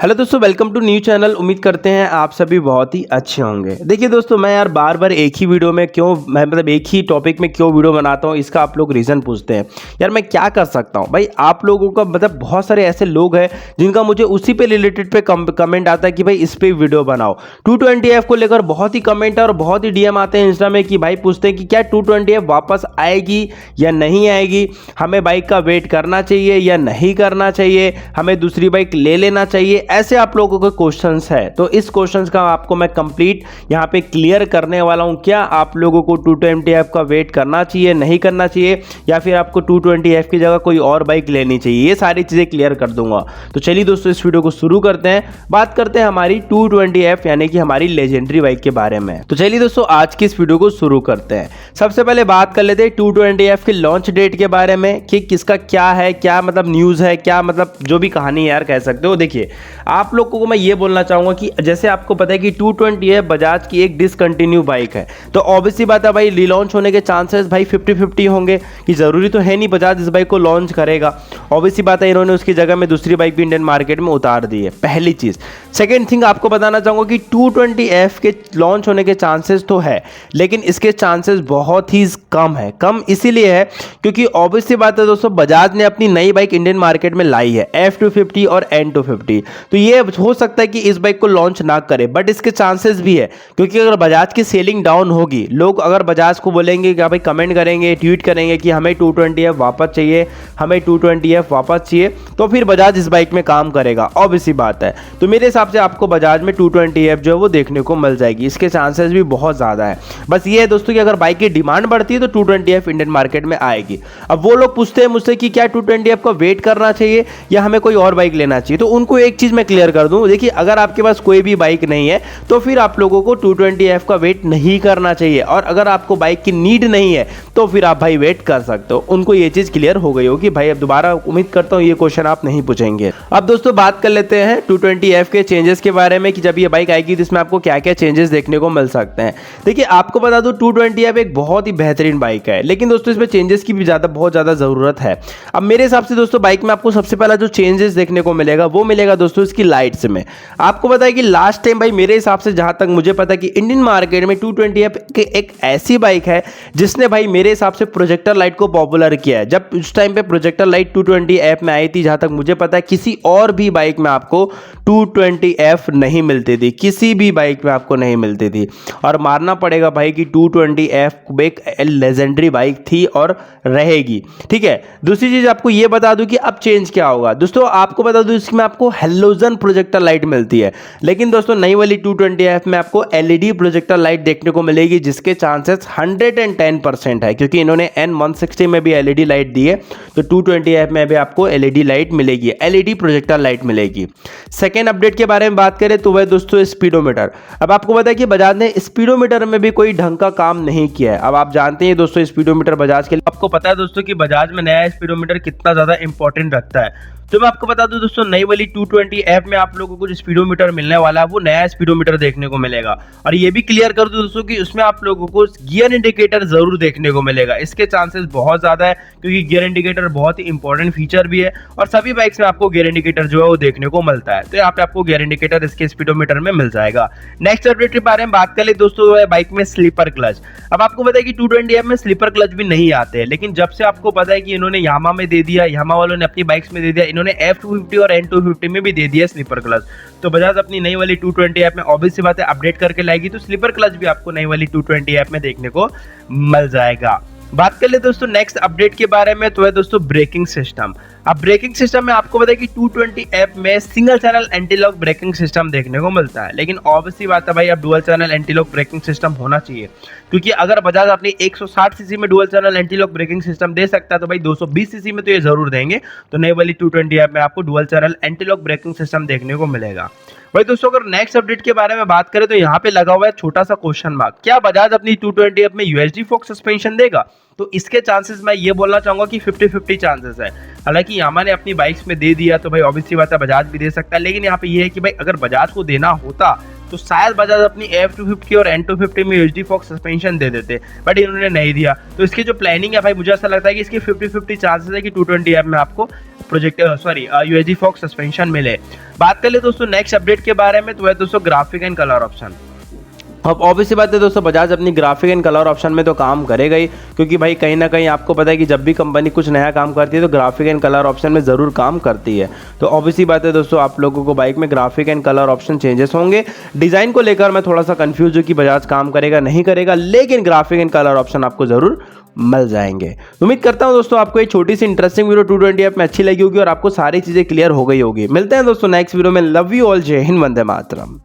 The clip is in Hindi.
हेलो दोस्तों, वेलकम टू न्यू चैनल। उम्मीद करते हैं आप सभी बहुत ही अच्छे होंगे। देखिए दोस्तों, मैं यार बार बार एक ही वीडियो में क्यों मतलब एक ही टॉपिक में क्यों वीडियो बनाता हूँ, इसका आप लोग रीज़न पूछते हैं। यार मैं क्या कर सकता हूँ भाई, आप लोगों का मतलब बहुत सारे ऐसे लोग हैं जिनका मुझे उसी पे रिलेटेड पे कमेंट आता है कि भाई इस पर वीडियो बनाओ। 220F को लेकर बहुत ही कमेंट है और बहुत ही डीएम आते हैं इंस्टा में कि भाई पूछते हैं कि क्या 220F वापस आएगी या नहीं आएगी, हमें बाइक का वेट करना चाहिए या नहीं करना चाहिए, हमें दूसरी बाइक ले लेना चाहिए। ऐसे आप लोगों के क्वेश्चंस है, तो इस क्वेश्चंस का आपको मैं कंप्लीट यहाँ पे क्लियर करने वाला हूँ। क्या आप लोगों को 220F का वेट करना चाहिए, नहीं करना चाहिए, या फिर आपको 220F की जगह कोई और बाइक लेनी चाहिए, ये सारी चीज़ें क्लियर कर दूंगा। तो चलिए दोस्तों, इस वीडियो को शुरू करते हैं। बात करते हैं हमारी 220F यानी कि हमारी लेजेंडरी बाइक के बारे में। तो चलिए दोस्तों, आज की इस वीडियो को शुरू करते हैं। सबसे पहले बात कर लेते हैं 220F की लॉन्च डेट के बारे में कि किसका क्या है, क्या मतलब न्यूज़ है, क्या मतलब जो भी कहानी यार कह सकते हो। देखिए, आप लोगों को मैं ये बोलना चाहूंगा कि जैसे आपको पता है कि 220F बजाज की एक डिसकंटिन्यू बाइक है, तो ऑब्वियसली बात है भाई रीलॉन्च होने के चांसेस भाई 50-50 होंगे कि जरूरी तो है नहीं बजाज इस बाइक को लॉन्च करेगा। ऑब्वियसली बात है इन्होंने उसकी जगह में दूसरी बाइक भी इंडियन मार्केट में उतार दी है, पहली चीज। सेकेंड थिंग आपको बताना चाहूंगा कि 220F के लॉन्च होने के चांसेस तो है, लेकिन इसके चांसेस बहुत ही कम है। कम इसीलिए है क्योंकि ऑब्वियसली बात है दोस्तों, बजाज ने अपनी नई बाइक इंडियन मार्केट में लाई है F250 और N250। तो ये हो सकता है कि इस बाइक को लॉन्च ना करे, बट इसके चांसेस भी है क्योंकि अगर बजाज की सेलिंग डाउन होगी, लोग अगर बजाज को बोलेंगे कि भाई कमेंट करेंगे, ट्वीट करेंगे कि हमें 220F वापस चाहिए, हमें 220F वापस चाहिए, तो फिर बजाज इस बाइक में काम करेगा, ऑब्वियसली बात है। तो मेरे हिसाब से आपको बजाज में 220F जो है वो देखने को मिल जाएगी, इसके चांसेस भी बहुत ज़्यादा है। बस ये है दोस्तों कि अगर बाइक की डिमांड बढ़ती है तो 220F इंडियन मार्केट में आएगी। अब वो लोग पूछते हैं मुझसे कि क्या 220F का वेट करना चाहिए या हमें कोई और बाइक लेना चाहिए, तो उनको एक चीज़ मैं क्लियर कर दूं। देखिए, अगर आपके पास कोई भी बाइक नहीं है तो फिर आप लोगों को 220F का वेट नहीं करना चाहिए, और अगर आपको बाइक की नीड नहीं है तो फिर आप भाई वेट कर सकते हो। उनको ये चीज़ क्लियर हो गई होगी भाई। अब दोबारा उम्मीद करता हूँ ये क्वेश्चन आप नहीं पूछेंगे। अब दोस्तों बात कर लेते हैं 220F के चेंजेस के बारे में कि जब ये बाइक आएगी तो इसमें आपको क्या क्या चेंजेस देखने को मिल सकते हैं। देखिए, आपको बता दूं 220F एक बहुत ही बेहतरीन बाइक है, लेकिन दोस्तों इसमें चेंजेस की भी बहुत ज़्यादा ज़रूरत है। अब मेरे हिसाब से दोस्तों बाइक में आपको सबसे पहला जो चेंजेस देखने को मिलेगा वो मिलेगा दोस्तों इसकी लाइट्स में। आपको पता है कि लास्ट टाइम भाई मेरे हिसाब से जहां तक मुझे पता है कि इंडियन मार्केट में 220F की एक ऐसी बाइक है जिसने भाई मेरे हिसाब से प्रोजेक्टर लाइट को पॉपुलर किया है। जब उस टाइम पे प्रोजेक्टर लाइट 220F में आई थी, जहां तक मुझे पता है किसी और भी बाइक में आपको 220F नहीं मिलती थी, किसी भी बाइक में आपको नहीं मिलती थी। और मानना पड़ेगा भाई कि 220F एक लेजेंडरी बाइक थी और रहेगी। ठीक है, दूसरी चीज आपको यह बता दूं कि अब चेंज क्या होगा। दोस्तों आपको बता दूं इसमें आपको हेलोजन प्रोजेक्टर लाइट मिलती है, लेकिन दोस्तों नई वाली 220F में आपको LED प्रोजेक्टर लाइट देखने को मिलेगी, जिसके चांसेस 110% है क्योंकि इन्होंने N160 में भी LED लाइट दी है, तो 220F में भी आपको LED लाइट मिलेगी, LED प्रोजेक्टर लाइट मिलेगी। सेकेंड अपडेट के बारे में बात करें तो वह दोस्तों स्पीडोमीटर। अब आपको पता है कि बजाज ने स्पीडोमीटर में भी कोई ढंग का काम नहीं किया है। अब आप जानते हैं दोस्तों स्पीडोमीटर बजाज के लिए, आपको पता है दोस्तों कि बजाज में नया स्पीडोमीटर कितना ज्यादा इंपॉर्टेंट रखता है। तो मैं आपको बता दूं दोस्तों, नई वाली 220F में आप लोगों को जो स्पीडोमीटर मिलने वाला है वो नया स्पीडोमीटर देखने को मिलेगा। और ये भी क्लियर कर दूं दोस्तों कि उसमें आप लोगों को गियर इंडिकेटर जरूर देखने को मिलेगा। इसके चांसेस बहुत ज्यादा है क्योंकि गियर इंडिकेटर बहुत ही इंपॉर्टेंट फीचर भी है और सभी बाइक्स में आपको गियर इंडिकेटर जो है वो देखने को मिलता है। तो यहाँ पे आपको गियर इंडिकेटर इसके स्पीडोमीटर में मिल जाएगा। नेक्स्ट अपडेट के बारे में बात कर ले दोस्तों, बाइक में स्लीपर क्लच। अब आपको पता है कि 220F में स्लीपर क्लच भी नहीं आते हैं, लेकिन जब से आपको पता है कि इन्होंने यामा में दे दिया, यामा वालों ने अपनी बाइक्स में दे दिया, इन्होंने F250 और N250 में भी दे दिया स्लीपर क्लच। तो बजाज अपनी नई वाली 220F में ऑब्वियस सी बात है अपडेट करके लाएगी, तो स्लीपर क्लच भी आपको नई वाली 220F में देखने को मिल जाएगा। बात कर ले दोस्तों नेक्स्ट अपडेट के बारे में, तो है दोस्तों ब्रेकिंग सिस्टम। अब ब्रेकिंग सिस्टम में आपको पता है कि 220F में single channel anti lock braking system देखने को मिलता है, लेकिन ऑब्वियसली बात है भाई अब dual channel anti lock braking system होना चाहिए, क्योंकि अगर बजाज अपनी 160cc में dual channel anti lock braking system दे सकता है तो भाई 220cc में तो ये जरूर देंगे। तो नई वाली 220F में आपको dual channel anti lock braking system देखने को मिलेगा। भाई दोस्तों अगर नेक्स्ट अपडेट के बारे में बात करें तो यहाँ पे लगा हुआ है छोटा सा क्वेश्चन मार्क, क्या बजाज अपनी 220F में USD फोक सस्पेंशन देगा? तो इसके चांसेस मैं ये बोलना चाहूंगा कि 50-50 चांसेस है। हालांकि यामा ने अपनी बाइक्स में दे दिया तो भाई ऑब्वियसली बात है बजाज भी दे सकता है, लेकिन यहाँ पे ये है कि भाई अगर बजाज को देना होता तो शायद बजाज अपनी F250 और N250 में USD फॉक्स सस्पेंशन दे देते, बट इन्होंने नहीं दिया। तो इसकी जो प्लानिंग है भाई, मुझे ऐसा लगता है कि इसकी 50-50 चांसेस है कि 220F में आपको USD फॉक्स सस्पेंशन मिले। बात कर ले दोस्तों नेक्स्ट अपडेट के बारे में, तो है दोस्तों ग्राफिक एंड कलर ऑप्शन। अब ऑब्वियसली बात है दोस्तों, बजाज अपनी ग्राफिक एंड कलर ऑप्शन में तो काम करेगा ही, क्योंकि भाई कहीं ना कहीं आपको पता है कि जब भी कंपनी कुछ नया काम करती है तो ग्राफिक एंड कलर ऑप्शन में ज़रूर काम करती है। तो ऑब्वियसली बात है दोस्तों, आप लोगों को बाइक में graphic and colour option changes होंगे। डिज़ाइन को लेकर मैं थोड़ा सा कन्फ्यूज हूँ कि बजाज काम करेगा नहीं करेगा, लेकिन ग्राफिक एंड कलर ऑप्शन आपको ज़रूर मिल जाएंगे। उम्मीद करता हूँ दोस्तों आपको एक छोटी सी इंटरेस्टिंग वीडियो 220F में अच्छी लगी होगी और आपको सारी चीज़ें क्लियर हो गई होगी। मिलते हैं दोस्तों नेक्स्ट वीडियो में। लव यू ऑल, जय हिंद, वंदे मातरम।